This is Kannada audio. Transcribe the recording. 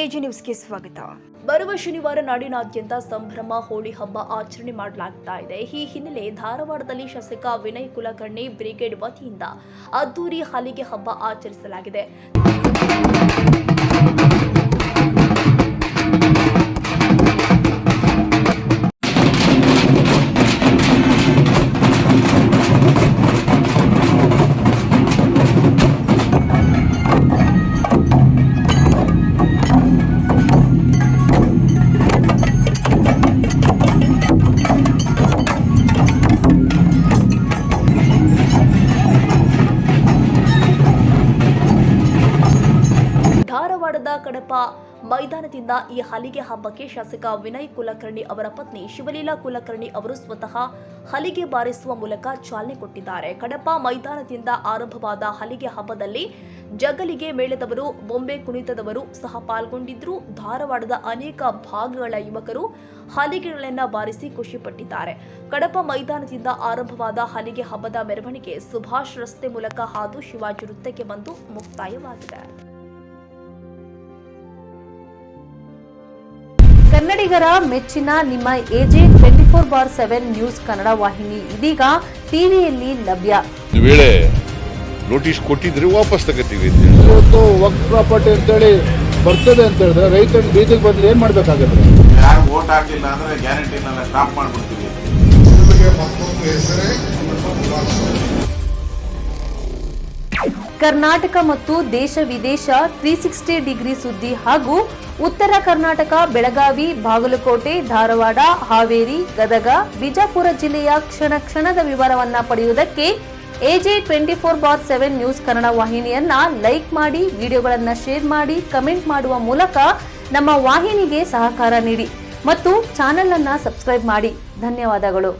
ಎಜಿ ನ್ಯೂಸ್ಗೆ ಸ್ವಾಗತ. ಬರುವ ಶನಿವಾರ ನಾಡಿನಾದ್ಯಂತ ಸಂಭ್ರಮ ಹೋಳಿ ಹಬ್ಬ ಆಚರಣೆ ಮಾಡಲಾಗ್ತಾ ಇದೆ. ಈ ಹಿನ್ನೆಲೆ ಧಾರವಾಡದಲ್ಲಿ ಶಾಸಕ ವಿನಯ್ ಕುಲಕರ್ಣಿ ಬ್ರಿಗೇಡ್ ವತಿಯಿಂದ ಅದ್ದೂರಿ ಹಲಿಗೆ ಹಬ್ಬ ಆಚರಿಸಲಾಗಿದೆ. ಧಾರವಾಡದ ಕಡಪ ಮೈದಾನದಿಂದ ಈ ಹಲಿಗೆ ಹಬ್ಬಕ್ಕೆ ಶಾಸಕ ವಿನಯ್ ಕುಲಕರ್ಣಿ ಅವರ ಪತ್ನಿ ಶಿವಲೀಲಾ ಕುಲಕರ್ಣಿ ಅವರು ಸ್ವತಃ ಹಲಿಗೆ ಬಾರಿಸುವ ಮೂಲಕ ಚಾಲನೆ ಕೊಟ್ಟಿದ್ದಾರೆ. ಕಡಪ ಮೈದಾನದಿಂದ ಆರಂಭವಾದ ಹಲಿಗೆ ಹಬ್ಬದಲ್ಲಿ ಜಗಲಿಗೆ ಮೇಳದವರು, ಬೊಂಬೆ ಕುಣಿತದವರು ಸಹ ಪಾಲ್ಗೊಂಡಿದ್ರು. ಧಾರವಾಡದ ಅನೇಕ ಭಾಗಗಳ ಯುವಕರು ಹಲಿಗೆಗಳನ್ನು ಬಾರಿಸಿ ಖುಷಿಪಟ್ಟಿದ್ದಾರೆ. ಕಡಪ ಮೈದಾನದಿಂದ ಆರಂಭವಾದ ಹಲಿಗೆ ಹಬ್ಬದ ಮೆರವಣಿಗೆ ಸುಭಾಷ್ ರಸ್ತೆ ಮೂಲಕ ಹಾದು ಶಿವಾಜಿ ವೃತ್ತಕ್ಕೆ ಬಂದು ಮುಕ್ತಾಯವಾಗಿದೆ. ಕನ್ನಡಿಗರ ಮೆಚ್ಚಿನ ನಿಮ್ಮ ಎಜೆ 24/7 ನ್ಯೂಸ್ ಕನ್ನಡ ವಾಹಿನಿ ಇದೀಗ ಟಿವಿಯಲ್ಲಿ ಲಭ್ಯ. ವೇಳೆ ನೋಟಿಸ್ ಕೊಟ್ಟಿದ್ರೆ ವಾಪಸ್ ತಗೋತೀವಿ. ಇವತ್ತು ವಕ್ಫ್ ಪ್ರಾಪರ್ಟಿ ಅಂತೇಳಿ ಬರ್ತದೆ ಅಂತ ಹೇಳಿದ್ರೆ ರೈತರ ಬೀದಿಗೆ ಬಂದ್ರೆ ಏನ್ ಮಾಡ್ಬೇಕಾಗತ್ತೆ? ಯಾರು ವೋಟ್ ಹಾಕಿಲ್ಲ ಅಂದ್ರೆ ಗ್ಯಾರಂಟಿನೆಲ್ಲ ಸ್ಟಾಪ್ ಮಾಡ್ಬಿಡ್ತೀವಿ. ಕರ್ನಾಟಕ ಮತ್ತು ದೇಶ ವಿದೇಶ 360 ಡಿಗ್ರಿ ಸುದ್ದಿ ಹಾಗೂ ಉತ್ತರ ಕರ್ನಾಟಕ, ಬೆಳಗಾವಿ, ಬಾಗಲಕೋಟೆ, ಧಾರವಾಡ, ಹಾವೇರಿ, ಗದಗ, ಬಿಜಾಪುರ ಜಿಲ್ಲೆಯ ಕ್ಷಣ ಕ್ಷಣದ ವಿವರವನ್ನ ಪಡೆಯುವುದಕ್ಕೆ ಎಜೆ 24/7 ನ್ಯೂಸ್ ಕನ್ನಡ ವಾಹಿನಿಯನ್ನ ಲೈಕ್ ಮಾಡಿ, ವಿಡಿಯೋಗಳನ್ನ ಶೇರ್ ಮಾಡಿ, ಕಮೆಂಟ್ ಮಾಡುವ ಮೂಲಕ ನಮ್ಮ ವಾಹಿನಿಗೆ ಸಹಕಾರ ನೀಡಿ ಮತ್ತು ಚಾನೆಲ್ ಅನ್ನ ಸಬ್ಸ್ಕ್ರೈಬ್ ಮಾಡಿ. ಧನ್ಯವಾದಗಳು.